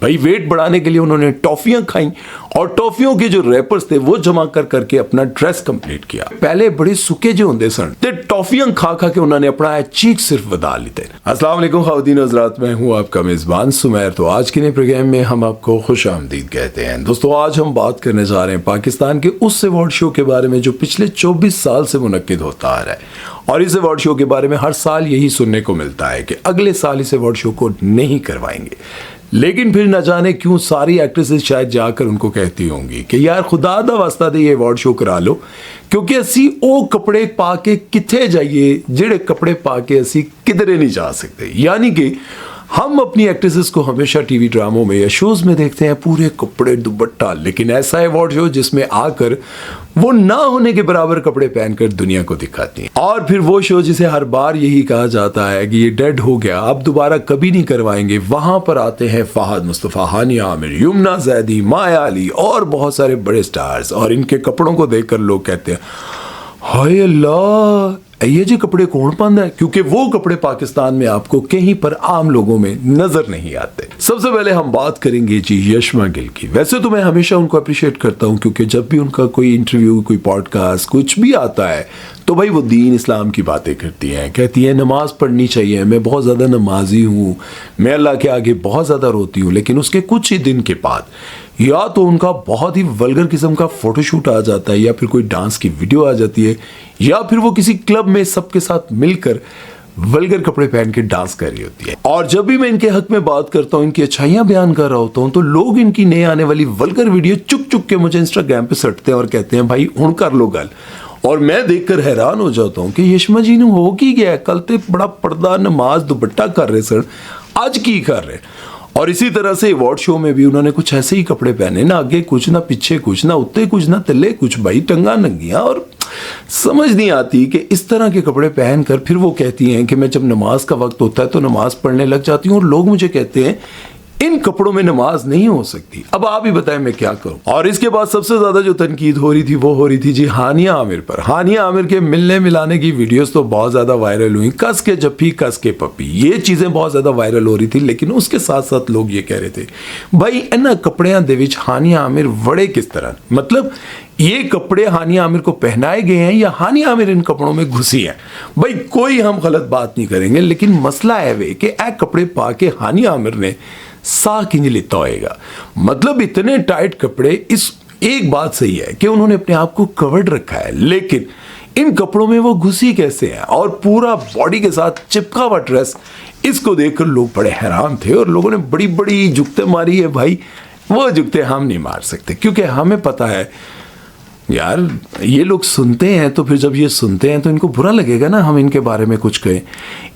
भाई वेट बढ़ाने के लिए उन्होंने टॉफियां खाई और टॉफियों के जो रैपर्स थे वो जमा कर करके अपना ड्रेस कंप्लीट किया। पहले बड़े सुके जो होंगे सन ते टॉफियां खा खा के उन्होंने अपना चीक सिर्फ बता लेते। अस्सलाम वालेकुम ख़वातीन और हज़रात, मैं हूं आपका मेज़बान सुमैर। तो आज के नए प्रोग्राम में हम आपको खुश आमदीद कहते हैं। दोस्तों, आज हम बात करने जा रहे हैं पाकिस्तान के उस अवार्ड शो के बारे में जो पिछले 24 साल से मुनक्किद होता आ रहा है। और इस अवार्ड शो के बारे में हर साल यही सुनने को मिलता है कि अगले साल इस अवार्ड शो को नहीं करवाएंगे, लेकिन फिर न जाने क्यों सारी एक्ट्रेसेस शायद जाकर उनको कहती होंगी कि यार खुदा दा वास्ता दे ये अवार्ड शो करा लो, क्योंकि असी वो कपड़े पा के किथे जाइए जेड़े कपड़े पा के असी किधरे नहीं जा सकते। यानी कि हम अपनी एक्ट्रेसेस को हमेशा टीवी ड्रामों में या शोज में देखते हैं पूरे कपड़े दुपट्टा, लेकिन ऐसा अवार्ड शो जिसमें आकर वो ना होने के बराबर कपड़े पहनकर दुनिया को दिखाती हैं। और फिर वो शो जिसे हर बार यही कहा जाता है कि ये डेड हो गया, अब दोबारा कभी नहीं करवाएंगे, वहां पर आते हैं फहद मुस्तफ़ा, हानिया आमिर, युमना ज़ैदी, माया अली और बहुत सारे बड़े स्टार्स। और इनके कपड़ों को देखकर लोग कहते हैं हाय अल्लाह, ये जी कपड़े कौन पांदा है, क्योंकि वो कपड़े पाकिस्तान में आपको कहीं पर आम लोगों में नजर नहीं आते। सबसे पहले हम बात करेंगे जी यशमा गिल की। वैसे तो मैं हमेशा उनको अप्रिशिएट करता हूं, क्योंकि जब भी उनका कोई इंटरव्यू, कोई पॉडकास्ट, कुछ भी आता है तो भाई वो दीन इस्लाम की बातें करती हैं, कहती है नमाज पढ़नी चाहिए, मैं बहुत ज़्यादा नमाजी हूँ, मैं अल्लाह के आगे बहुत ज़्यादा रोती हूँ। लेकिन उसके कुछ ही दिन के बाद या तो उनका बहुत ही वल्गर किस्म का फोटोशूट आ जाता है, या फिर कोई डांस की वीडियो आ जाती है, या फिर वो किसी क्लब में सबके साथ मिलकर वल्गर कपड़े पहन के डांस कर रही होती है। और जब भी मैं इनके हक में बात करता हूँ, इनकी अच्छाइयाँ बयान कर रहा होता हूँ, तो लोग इनकी नए आने वाली वल्गर वीडियो चुक चुक के मुझे इंस्टाग्राम पे सटते हैं और कहते हैं भाई हुण कर लो गल। और मैं देखकर हैरान हो जाता हूँ कि यशमा जी ने हो की गया, कल ते बड़ा पर्दा नमाज दुपट्टा कर रहे सर, आज की कर रहे। और इसी तरह से अवार्ड शो में भी उन्होंने कुछ ऐसे ही कपड़े पहने, ना आगे कुछ, ना पीछे कुछ, ना उत्ते कुछ, ना तले कुछ, भाई टंगा नंगियां। और समझ नहीं आती कि इस तरह के कपड़े पहनकर फिर वो कहती हैं कि मैं जब नमाज का वक्त होता है तो नमाज पढ़ने लग जाती हूँ, और लोग मुझे कहते हैं इन कपड़ों में नमाज नहीं हो सकती। अब आप ही बताएं मैं क्या करूं। और इसके बाद सबसे ज्यादा जो तनकीद हो रही थी वो हो रही थी जी हानिया आमिर पर। हानिया आमिर के मिलने मिलाने की वीडियोस तो बहुत ज्यादा वायरल हुई, कस के जप्पी कस के पप्पी, ये चीजें बहुत ज्यादा वायरल हो रही थी। लेकिन उसके साथ साथ लोग ये कह रहे थे भाई इन्हां कपड़ियां दे विच हानिया आमिर वड़े किस तरह, मतलब ये कपड़े हानिया आमिर को पहनाए गए हैं या हानिया आमिर इन कपड़ों में घुसी है। भाई कोई हम गलत बात नहीं करेंगे, लेकिन मसला है वे कि ए कपड़े पा के हानिया आमिर ने सा किंज लिता होएगा, मतलब इतने टाइट कपड़े। इस एक बात सही है कि उन्होंने अपने आप को कवर्ड रखा है, लेकिन इन कपड़ों में वो घुसी कैसे है, और पूरा बॉडी के साथ चिपका हुआ ड्रेस, इसको देखकर लोग बड़े हैरान थे। और लोगों ने बड़ी बड़ी जुगते मारी है। भाई वो जुगते हम नहीं मार सकते, क्योंकि हमें पता है यार ये लोग सुनते हैं, तो फिर जब ये सुनते हैं तो इनको बुरा लगेगा ना हम इनके बारे में कुछ कहें।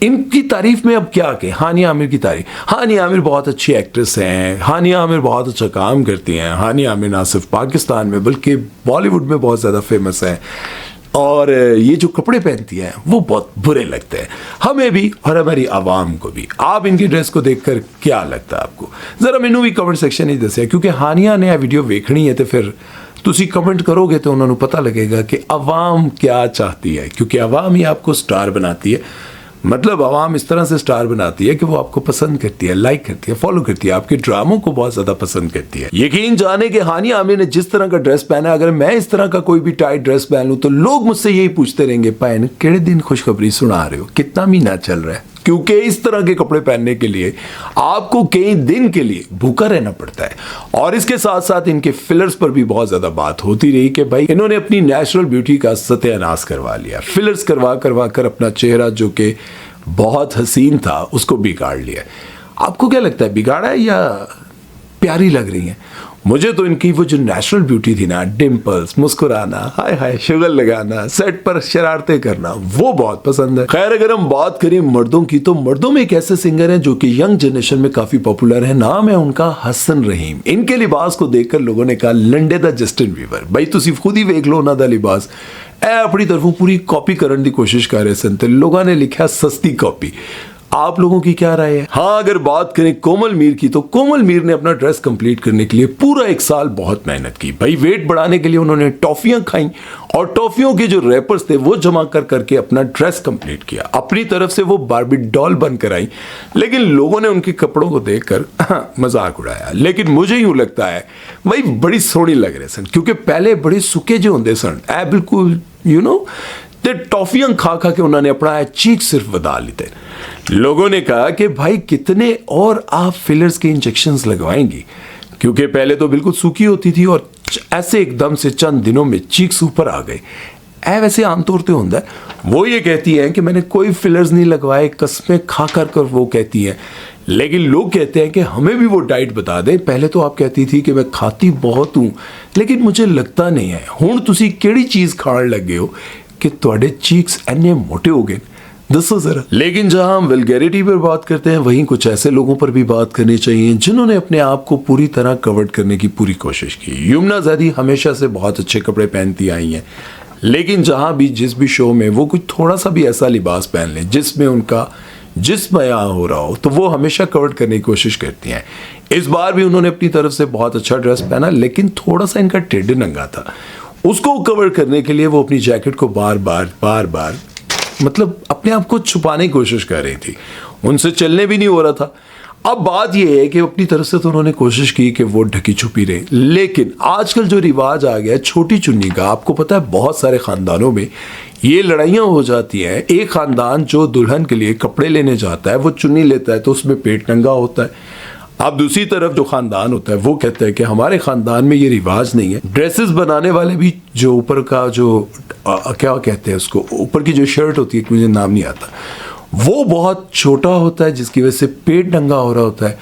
इनकी तारीफ में अब क्या कहें, हानिया आमिर की तारीफ। हानिया आमिर बहुत अच्छी एक्ट्रेस हैं, हानिया आमिर बहुत अच्छा काम करती हैं। हानिया आमिर ना सिर्फ पाकिस्तान में बल्कि बॉलीवुड में बहुत ज़्यादा फेमस है। और ये जो कपड़े पहनती हैं वो बहुत बुरे लगते हैं हमें भी और हमारी आवाम को भी। आप इनकी ड्रेस को देखकर क्या लगता है आपको, ज़रा मैनू भी कमेंट सेक्शन ही दसिया, क्योंकि हानिया ने वीडियो वेखनी है तो फिर तुसी कमेंट करोगे तो उन्होंने पता लगेगा कि अवाम क्या चाहती है, क्योंकि अवाम ही आपको स्टार बनाती है। मतलब अवाम इस तरह से स्टार बनाती है कि वो आपको पसंद करती है, लाइक करती है, फॉलो करती है, आपके ड्रामों को बहुत ज्यादा पसंद करती है। यकीन जाने कि हानिया आमिर ने जिस तरह का ड्रेस पहना है, अगर मैं इस तरह का कोई भी टाइट ड्रेस पहन लूं तो लोग मुझसे यही पूछते रहेंगे पैन केड़े दिन खुशखबरी सुना रहे हो, कितना महीना चल रहा है। क्योंकि इस तरह के कपड़े पहनने के लिए आपको कई दिन के लिए भूखा रहना पड़ता है। और इसके साथ साथ इनके फिलर्स पर भी बहुत ज्यादा बात होती रही कि भाई इन्होंने अपनी नेचुरल ब्यूटी का सत्यानाश करवा लिया, फिलर्स करवा करवा कर अपना चेहरा जो कि बहुत हसीन था उसको बिगाड़ लिया। आपको क्या लगता है बिगाड़ा है या प्यारी लग रही है? मुझे तो इनकी वो जो नेचुरल ब्यूटी थी ना, डिम्पल्स, मुस्कुराना, हाय हाय शुगर लगाना, सेट पर शरारतें करना, वो बहुत पसंद है। खैर अगर हम बात करें मर्दों की, तो मर्दों में एक ऐसे सिंगर हैं जो कि यंग जनरेशन में काफी पॉपुलर है। नाम है उनका हसन रहीम। इनके लिबास को देखकर लोगों ने कहा लंडे दा जस्टिन बीबर। भाई तुसी खुद ही वेख लो ना दा लिबास, ए अपनी तरफों पूरी कॉपी करने की कोशिश कर रहे सन, तो लोगों ने लिखा सस्ती कॉपी। आप लोगों की क्या राय है? हाँ, अगर बात करें कोमल मीर की, तो कोमल मीर ने अपना ड्रेस कंप्लीट करने के लिए पूरा 1 साल बहुत मेहनत की भाई। वेट बढ़ाने के लिए उन्होंने टॉफियां खाई और टॉफियों के जो रैपर्स थे वो जमा कर करके अपना ड्रेस कंप्लीट किया। अपनी तरफ से वो बार्बी डॉल बनकर आई, लेकिन लोगों ने उनके कपड़ों को देखकर मजाक उड़ाया। लेकिन मुझे यूं लगता है भाई बड़ी सोहनी लग रहे सन, क्योंकि पहले बड़े सुके जो होंगे सन, बिल्कुल ते टॉफियां खा खा के उन्होंने अपना चीक सिर्फ बदा लेते। लोगों ने कहा कि भाई कितने और आप फिलर्स के इंजेक्शंस लगवाएंगी, क्योंकि पहले तो बिल्कुल सूखी होती थी और ऐसे एकदम से चंद दिनों में चीक्स ऊपर आ गए। वैसे आमतौर पे होता है। वो ये कहती हैं कि मैंने कोई फिलर्स नहीं लगवाए, कस्में खा कर वो कहती हैं। लेकिन लोग कहते हैं कि हमें भी वो डाइट बता दें। पहले तो आप कहती थी कि मैं खाती बहुत हूँ, लेकिन मुझे लगता नहीं है। हुण तुसी केड़ी चीज़ खाण लग गए हो कि तुहाडे चीक्स इन्ने मोटे हो गए, दसो जरा। लेकिन जहां हम वल्गैरिटी पर बात करते हैं, वहीं कुछ ऐसे लोगों पर भी बात करनी चाहिए जिन्होंने अपने आप को पूरी तरह कवर करने की पूरी कोशिश की। यमुना ज़ैदी हमेशा से बहुत अच्छे कपड़े पहनती आई हैं, लेकिन जहां भी जिस भी शो में वो कुछ थोड़ा सा भी ऐसा लिबास पहन लें जिसमें उनका जिस्म यहाँ हो रहा हो, तो वो हमेशा कवर करने की कोशिश करती हैं। इस बार भी उन्होंने अपनी तरफ से बहुत अच्छा ड्रेस पहना, लेकिन थोड़ा सा इनका टेढ़ नंगा था। उसको कवर करने के लिए वो अपनी जैकेट को बार बार मतलब अपने आप को छुपाने की कोशिश कर रही थी। उनसे चलने भी नहीं हो रहा था। अब बात यह है कि अपनी तरफ से तो उन्होंने कोशिश की कि वो ढकी छुपी रहे, लेकिन आजकल जो रिवाज आ गया छोटी चुन्नी का, आपको पता है बहुत सारे खानदानों में ये लड़ाइयाँ हो जाती हैं। एक खानदान जो दुल्हन के लिए कपड़े लेने जाता है वो चुन्नी लेता है तो उसमें पेट नंगा होता है। अब दूसरी तरफ जो खानदान होता है वो कहता है कि हमारे खानदान में ये रिवाज नहीं है। ड्रेसेस बनाने वाले भी जो ऊपर का जो क्या कहते हैं उसको, ऊपर की जो शर्ट होती है, मुझे नाम नहीं आता, वो बहुत छोटा होता है जिसकी वजह से पेट नंगा हो रहा होता है।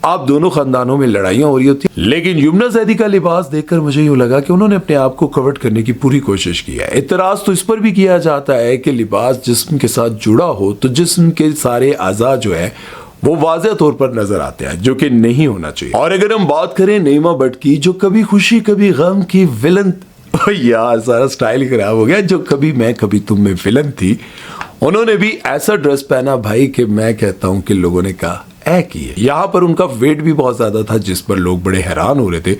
आप दोनों खानदानों में लड़ाइयाँ हो रही होती है। लेकिन यमुना ज़ैदी का लिबास देखकर मुझे यूँ लगा कि उन्होंने अपने आप को कवर करने की पूरी कोशिश की है। इतराज़ तो इस पर भी किया जाता है कि लिबास जिस्म के साथ जुड़ा हो तो जिस्म के सारे आज़ा जो है वो वाज़ेह तौर पर नजर आते हैं, जो कि नहीं होना चाहिए। और अगर हम बात करें नईमा भट्ट की, जो कभी खुशी कभी गम की विलन, यार सारा स्टाइल खराब हो गया, जो कभी मैं कभी तुम में विलन थी, उन्होंने भी ऐसा ड्रेस पहना भाई कि मैं कहता हूं कि लोगों ने कहा की है। यहाँ पर उनका वेट भी बहुत ज्यादा था, जिस पर लोग बड़े हैरान हो रहे थे।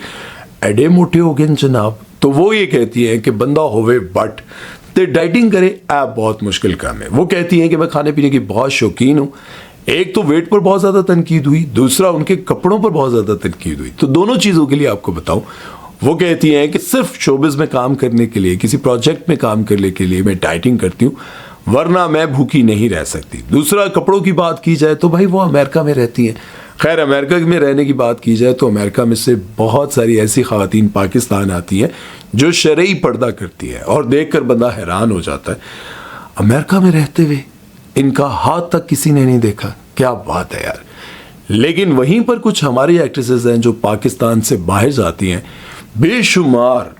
एडे मोटे हो गए जनाब। तो वो ये कहती है कि बंदा होवे बट ते डाइटिंग करे बहुत मुश्किल काम है। वो कहती है कि मैं खाने पीने की बहुत शौकीन हूँ। एक तो वेट पर बहुत ज्यादा तनकीद हुई, दूसरा उनके कपड़ों पर बहुत ज्यादा तनकीद हुई। तो दोनों चीजों के लिए आपको बताऊं, वो कहती हैं कि सिर्फ शोबिज में काम करने के लिए, किसी प्रोजेक्ट में काम करने के लिए मैं डाइटिंग करती हूँ, वरना मैं भूखी नहीं रह सकती। दूसरा, कपड़ों की बात की जाए तो भाई वो अमेरिका में रहती हैं। खैर, अमेरिका में रहने की बात की जाए तो अमेरिका में से बहुत सारी ऐसी ख़वातीन पाकिस्तान आती हैं जो शरई पर्दा करती है और देखकर बंदा हैरान हो जाता है। अमेरिका में रहते हुए इनका हाथ तक किसी ने नहीं देखा, क्या बात है यार। लेकिन वहीं पर कुछ हमारी एक्ट्रेसेस हैं जो पाकिस्तान से बाहर जाती हैं, बेशुमार।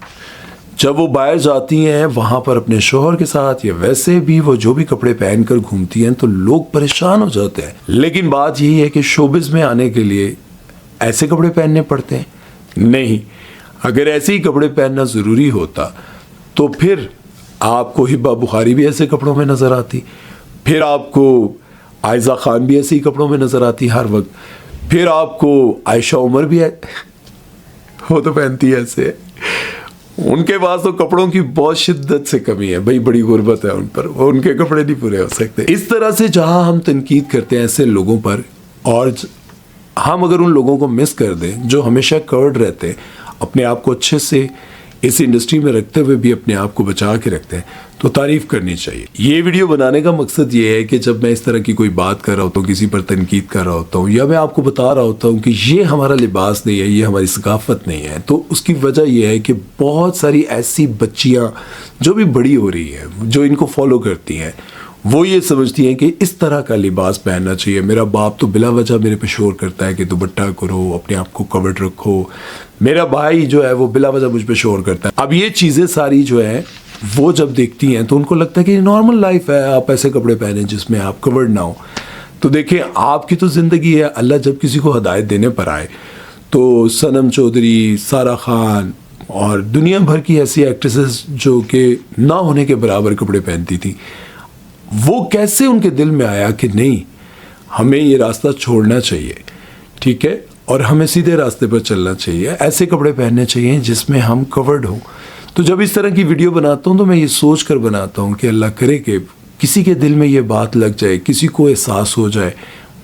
जब वो बाहर जाती हैं वहाँ पर अपने शोहर के साथ या वैसे भी वो जो भी कपड़े पहनकर घूमती हैं तो लोग परेशान हो जाते हैं। लेकिन बात यही है कि शोबिज में आने के लिए ऐसे कपड़े पहनने पड़ते हैं? नहीं। अगर ऐसे ही कपड़े पहनना ज़रूरी होता तो फिर आपको हिब्बा बुखारी भी ऐसे कपड़ों में नज़र आती, फिर आपको आयजा खान भी ऐसे ही कपड़ों में नज़र आती हर वक्त, फिर आपको आयशा उमर भी है, वो तो पहनती है ऐसे। उनके पास तो कपड़ों की बहुत शिद्दत से कमी है भाई, बड़ी गुर्बत है उन पर, वो उनके कपड़े नहीं पूरे हो सकते। इस तरह से जहां हम तनकीद करते हैं ऐसे लोगों पर, और हम अगर उन लोगों को मिस कर दें जो हमेशा कवर्ड रहते हैं, अपने आप को अच्छे से इस इंडस्ट्री में रखते हुए भी अपने आप को बचा के रखते हैं, तो तारीफ करनी चाहिए। ये वीडियो बनाने का मकसद ये है कि जब मैं इस तरह की कोई बात कर रहा होता हूँ, किसी पर तनकीद कर रहा होता हूँ, या मैं आपको बता रहा होता हूँ कि ये हमारा लिबास नहीं है, ये हमारी सकाफत नहीं है, तो उसकी वजह यह है कि बहुत सारी ऐसी बच्चियाँ जो भी बड़ी हो रही हैं, जो इनको फॉलो करती हैं, वो ये समझती हैं कि इस तरह का लिबास पहनना चाहिए। मेरा बाप तो बिला वजह मेरे पे शोर करता है कि दुपट्टा करो, अपने आप को कवर्ड रखो। मेरा भाई जो है वो बिला वजह मुझ पे शोर करता है। अब ये चीज़ें सारी जो है वो जब देखती हैं तो उनको लगता है कि नॉर्मल लाइफ है, आप ऐसे कपड़े पहने जिसमें आप कवर्ड ना हो। तो देखिए, आपकी तो ज़िंदगी है। अल्लाह जब किसी को हदायत देने पर आए तो सनम चौधरी, सारा खान और दुनिया भर की ऐसी एक्ट्रेसेस जो कि ना होने के बराबर कपड़े पहनती थी, वो कैसे उनके दिल में आया कि नहीं, हमें ये रास्ता छोड़ना चाहिए, ठीक है, और हमें सीधे रास्ते पर चलना चाहिए। ऐसे कपड़े पहनने चाहिए जिसमें हम कवर्ड हो। तो जब इस तरह की वीडियो बनाता हूँ तो मैं ये सोच कर बनाता हूँ कि अल्लाह करे कि किसी के दिल में ये बात लग जाए, किसी को एहसास हो जाए,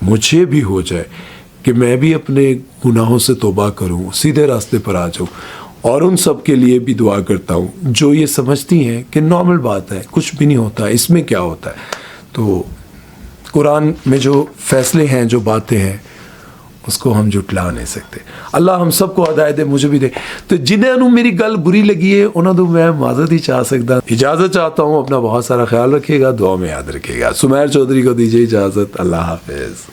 मुझे भी हो जाए कि मैं भी अपने गुनाहों से तौबा करूँ, सीधे रास्ते पर आ जाऊँ। और उन सब के लिए भी दुआ करता हूँ जो ये समझती हैं कि नॉर्मल बात है, कुछ भी नहीं होता, इसमें क्या होता है। तो कुरान में जो फैसले हैं, जो बातें हैं, उसको हम जुटला नहीं सकते। अल्लाह हम सबको हिदायत दे, मुझे भी दे। तो जिन्होंने मेरी गल बुरी लगी है उन्होंने मैं माजरत ही चाह सकता, इजाज़त चाहता हूँ। अपना बहुत सारा ख्याल रखिएगा, दुआ में याद रखिएगा। सुमैर चौधरी को दीजिए इजाज़त। अल्लाह हाफिज़।